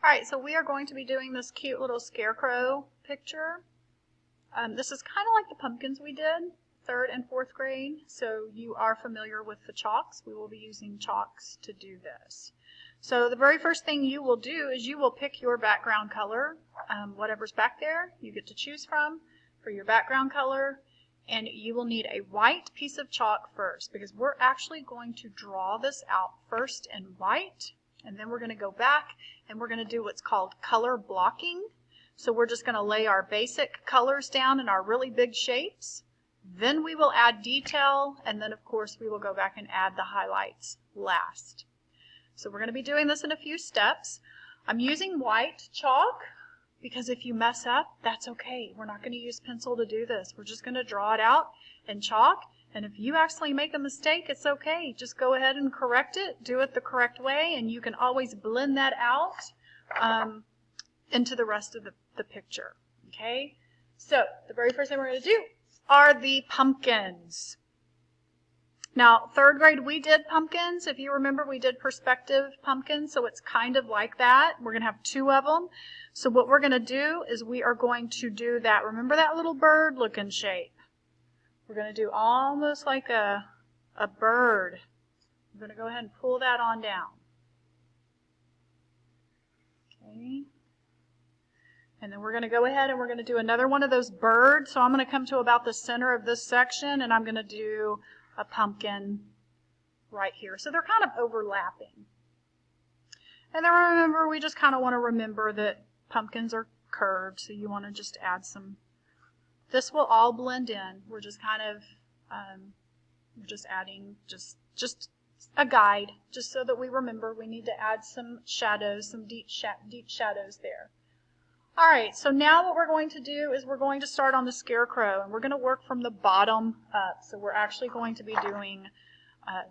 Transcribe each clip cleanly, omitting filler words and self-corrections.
Alright, so we are going to be doing this cute little scarecrow picture. This is kind of like the pumpkins we did, 3rd and 4th grade, so you are familiar with the chalks. We will be using chalks to do this. So the very first thing you will do is you will pick your background color, whatever's back there, you get to choose from for your background color, and you will need a white piece of chalk first, because we're actually going to draw this out first in white, and then we're going to go back and we're going to do what's called color blocking. So we're just going to lay our basic colors down in our really big shapes. Then we will add detail, and then of course we will go back and add the highlights last. So we're going to be doing this in a few steps. I'm using white chalk because if you mess up, that's okay. We're not going to use pencil to do this. We're just going to draw it out in chalk. And if you actually make a mistake, it's okay. Just go ahead and correct it. Do it the correct way, and you can always blend that out into the rest of the picture. Okay? So the very first thing we're going to do are the pumpkins. Now, 3rd grade, we did pumpkins. If you remember, we did perspective pumpkins, so it's kind of like that. We're going to have 2 of them. So what we're going to do is we are going to do that. Remember that little bird-looking shape? We're going to do almost like a bird. I'm going to go ahead and pull that on down. Okay. And then we're going to go ahead and we're going to do another one of those birds. So I'm going to come to about the center of this section, and I'm going to do a pumpkin right here. So they're kind of overlapping. And then remember, we just kind of want to remember that pumpkins are curved, so you want to just add some. This will all blend in. We're just kind of, we're just adding just a guide, just so that we remember we need to add some shadows, some deep shadows there. All right, so now what we're going to do is we're going to start on the scarecrow, and we're going to work from the bottom up. So we're actually going to be doing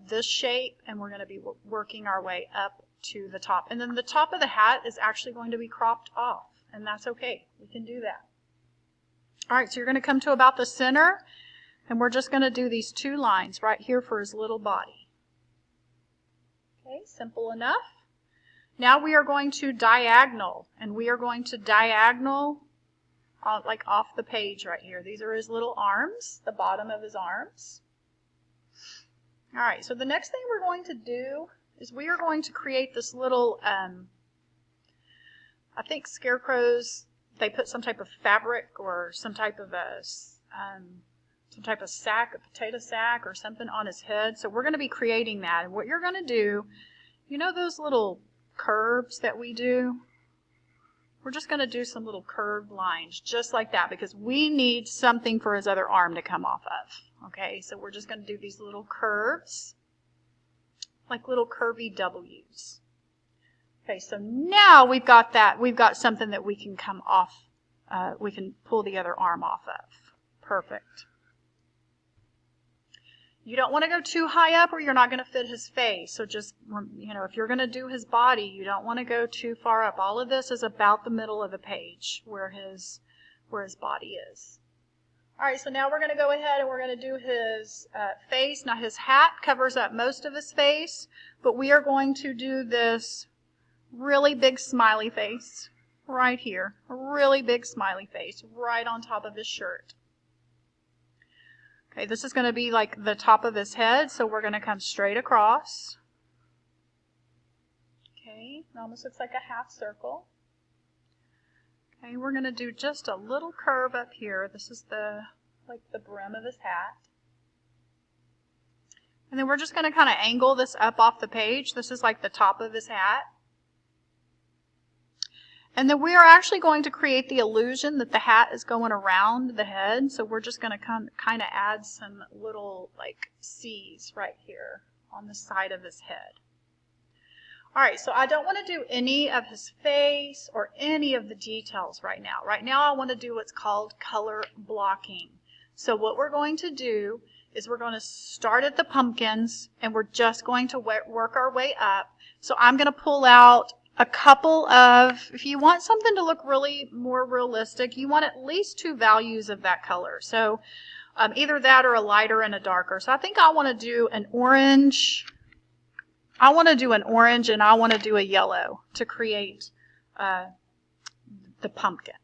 this shape, and we're going to be working our way up to the top. And then the top of the hat is actually going to be cropped off, and that's okay. We can do that. All right, so you're going to come to about the center, and we're just going to do these 2 lines right here for his little body. Okay, simple enough. Now we are going to diagonal, and we are going to diagonal like off the page right here. These are his little arms, the bottom of his arms. All right, so the next thing we're going to do is we are going to create this little, I think scarecrows, they put some type of fabric or some type of sack, a potato sack or something on his head. So we're going to be creating that. And what you're going to do, you know those little curves that we do? We're just going to do some little curved lines just like that because we need something for his other arm to come off of. Okay, so we're just going to do these little curves, like little curvy W's. Okay, so now we've got that. We've got something that we can come off. We can pull the other arm off of. Perfect. You don't want to go too high up or you're not going to fit his face. So just, you know, if you're going to do his body, you don't want to go too far up. All of this is about the middle of the page where his body is. All right, so now we're going to go ahead and we're going to do his face. Now his hat covers up most of his face, but we are going to do this really big smiley face right here. A really big smiley face right on top of his shirt. Okay, this is going to be like the top of his head, so we're going to come straight across. Okay, it almost looks like a half circle. Okay, we're going to do just a little curve up here. This is like the brim of his hat. And then we're just going to kind of angle this up off the page. This is like the top of his hat. And then we are actually going to create the illusion that the hat is going around the head. So we're just going to kind of add some little like C's right here on the side of his head. All right, so I don't want to do any of his face or any of the details right now. Right now I want to do what's called color blocking. So what we're going to do is we're going to start at the pumpkins and we're just going to work our way up. So I'm going to pull out a couple of, if you want something to look really more realistic, you want at least 2 values of that color. So either that or a lighter and a darker. So I think I want to do an orange. I want to do an orange and I want to do a yellow to create the pumpkin.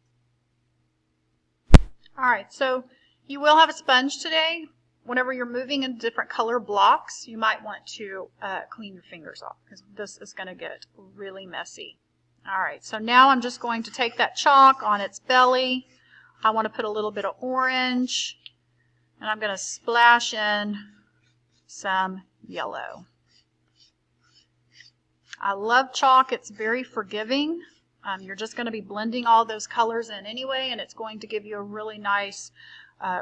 All right, so you will have a sponge today. Whenever you're moving in different color blocks, you might want to clean your fingers off because this is going to get really messy. All right, so now I'm just going to take that chalk on its belly. I want to put a little bit of orange, and I'm going to splash in some yellow. I love chalk. It's very forgiving. You're just going to be blending all those colors in anyway, and it's going to give you a really nice,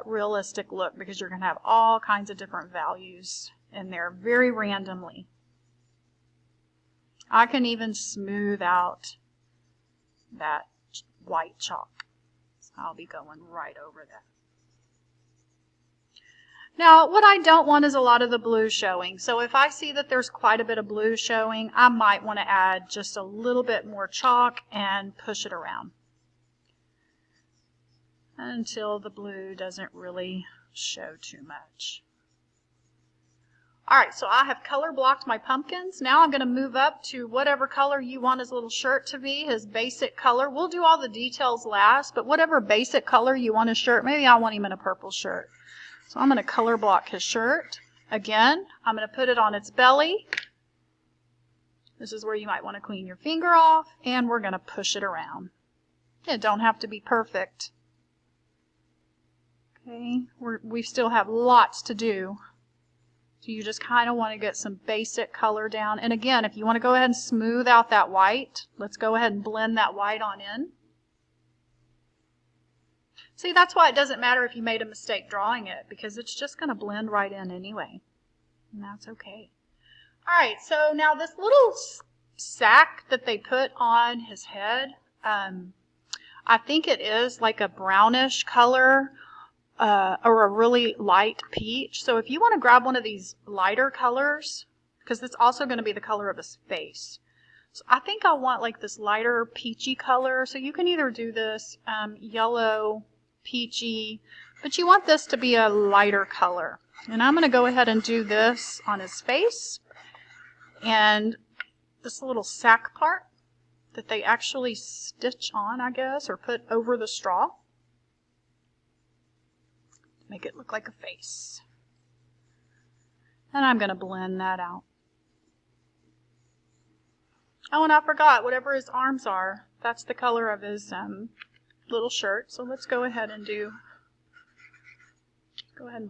realistic look because you're going to have all kinds of different values in there very randomly. I can even smooth out that white chalk. So I'll be going right over that. Now, what I don't want is a lot of the blue showing. So if I see that there's quite a bit of blue showing, I might want to add just a little bit more chalk and push it around until the blue doesn't really show too much. All right, so I have color blocked my pumpkins. Now I'm going to move up to whatever color you want his little shirt to be, his basic color. We'll do all the details last, but whatever basic color you want his shirt, maybe I want him in a purple shirt. So I'm going to color block his shirt. Again, I'm going to put it on its belly. This is where you might want to clean your finger off, and we're going to push it around. It don't have to be perfect. Okay, we still have lots to do. So you just kind of want to get some basic color down. And again, if you want to go ahead and smooth out that white, let's go ahead and blend that white on in. See, that's why it doesn't matter if you made a mistake drawing it, because it's just going to blend right in anyway. And that's okay. All right, so now this little sack that they put on his head, I think it is like a brownish color or a really light peach. So if you want to grab one of these lighter colors, because it's also going to be the color of his face. So I think I want like this lighter peachy color. So you can either do this yellow, peachy, but you want this to be a lighter color. And I'm going to go ahead and do this on his face. And this little sack part that they actually stitch on, I guess, or put over the straw. Make it look like a face. And I'm going to blend that out. Oh, and I forgot, whatever his arms are, that's the color of his little shirt. So let's go ahead and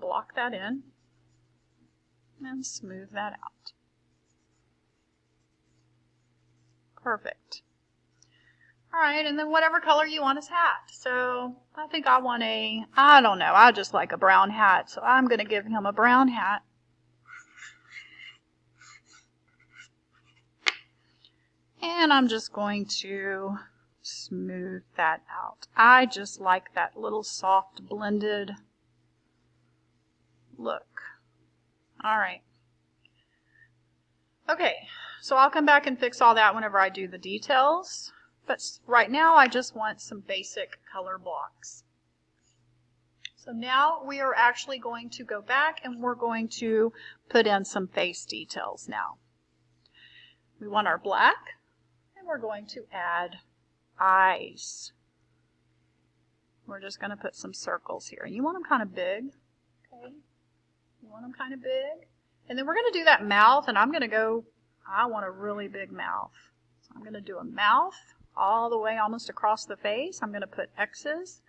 block that in and smooth that out. Perfect. All right, and then whatever color you want his hat. So I think I want I don't know, I just like a brown hat. So I'm going to give him a brown hat. And I'm just going to smooth that out. I just like that little soft blended look. All right. Okay, so I'll come back and fix all that whenever I do the details. But right now I just want some basic color blocks. So now we are actually going to go back and we're going to put in some face details now. We want our black, and we're going to add eyes. We're just going to put some circles here. You want them kind of big. Okay. You want them kind of big. And then we're going to do that mouth, and I want a really big mouth. So I'm going to do a mouth all the way almost across the face. I'm going to put X's.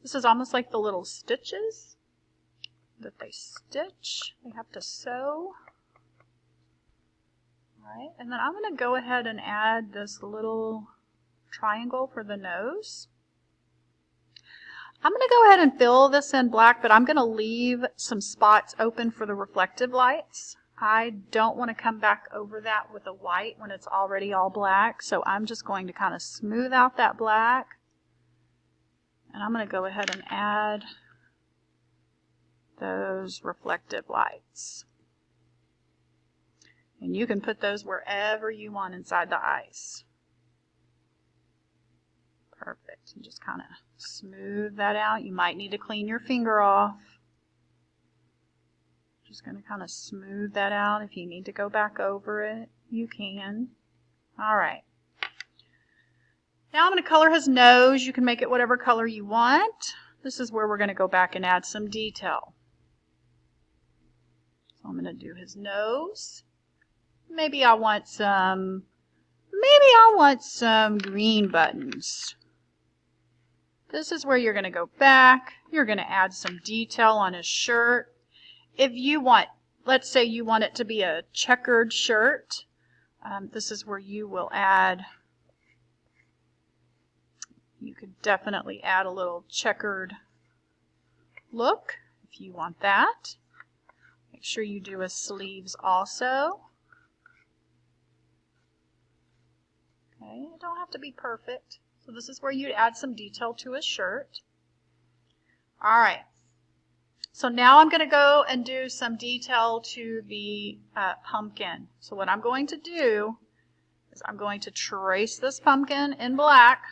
This is almost like the little stitches that they stitch. They have to sew. All right, and then I'm going to go ahead and add this little triangle for the nose. I'm going to go ahead and fill this in black, but I'm going to leave some spots open for the reflective lights. I don't want to come back over that with a white when it's already all black, so I'm just going to kind of smooth out that black. And I'm going to go ahead and add those reflective lights. And you can put those wherever you want inside the eyes. Perfect. And just kind of smooth that out. You might need to clean your finger off. Just going to kind of smooth that out. If you need to go back over it, you can. All right. Now I'm going to color his nose. You can make it whatever color you want. This is where we're going to go back and add some detail. So I'm going to do his nose. Maybe I want some green buttons. This is where you're going to go back. You're going to add some detail on his shirt. If you want, let's say you want it to be a checkered shirt, this is where you will add, you could definitely add a little checkered look if you want that. Make sure you do his sleeves also. Okay, it don't have to be perfect. So this is where you'd add some detail to his shirt. All right. So now I'm going to go and do some detail to the pumpkin. So what I'm going to do is I'm going to trace this pumpkin in black.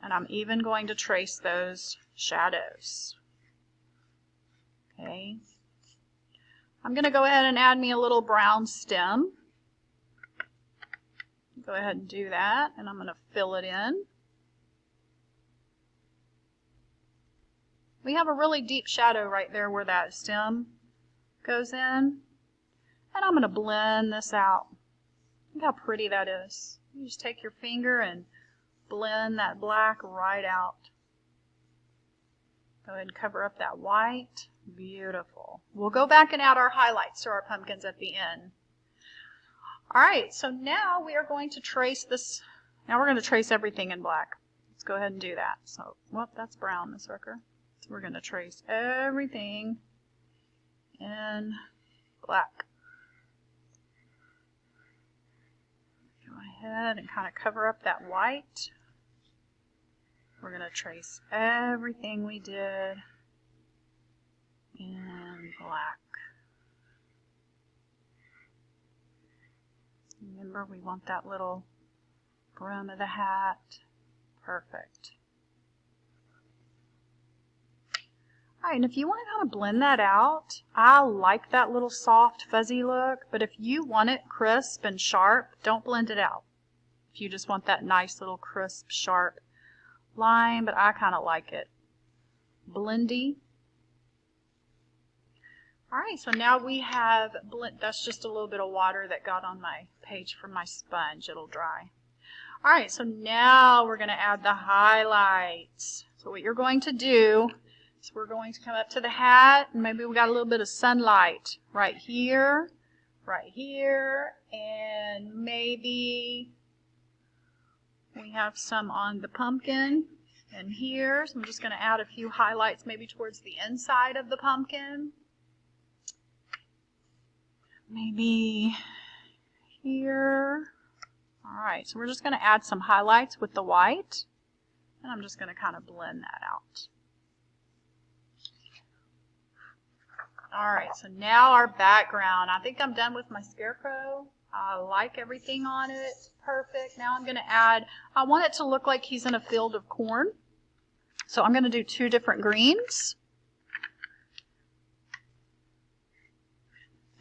And I'm even going to trace those shadows. Okay. I'm going to go ahead and add me a little brown stem. Go ahead and do that, and I'm going to fill it in. We have a really deep shadow right there where that stem goes in. And I'm going to blend this out. Look how pretty that is. You just take your finger and blend that black right out. Go ahead and cover up that white. Beautiful. We'll go back and add our highlights to our pumpkins at the end. Alright, so now we are going to trace this. Now we're going to trace everything in black. Let's go ahead and do that. So, well, that's brown, Miss Rucker. So we're going to trace everything in black. Go ahead and kind of cover up that white. We're going to trace everything we did in black. Remember, we want that little brim of the hat. Perfect. Alright, and if you want to kind of blend that out, I like that little soft, fuzzy look, but if you want it crisp and sharp, don't blend it out. If you just want that nice little crisp, sharp line, but I kind of like it blendy. Alright, so now we have blend. That's just a little bit of water that got on my page from my sponge. It'll dry. Alright, so now we're going to add the highlights. So what you're going to do is we're going to come up to the hat, and maybe we got a little bit of sunlight right here, and maybe we have some on the pumpkin and here. So I'm just going to add a few highlights maybe towards the inside of the pumpkin. Maybe here. Alright, so we're just going to add some highlights with the white, and I'm just going to kind of blend that out. Alright, so now our background. I think I'm done with my scarecrow. I like everything on it. Perfect. Now I'm going to add, I want it to look like he's in a field of corn. So I'm going to do two different greens.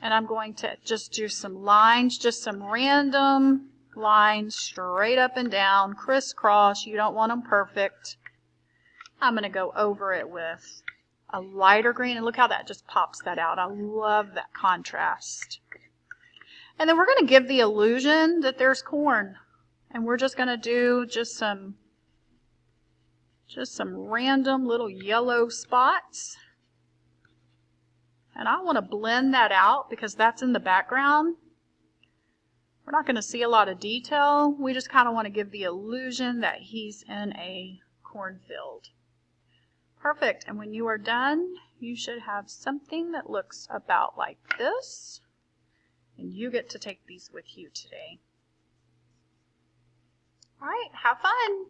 And I'm going to just do some lines, just some random lines straight up and down, crisscross. You don't want them perfect. I'm going to go over it with a lighter green, and look how that just pops that out. I love that contrast. And then we're going to give the illusion that there's corn. And we're just going to do just some random little yellow spots. And I want to blend that out because that's in the background. We're not going to see a lot of detail. We just kind of want to give the illusion that he's in a cornfield. Perfect. And when you are done, you should have something that looks about like this. And you get to take these with you today. All right, have fun.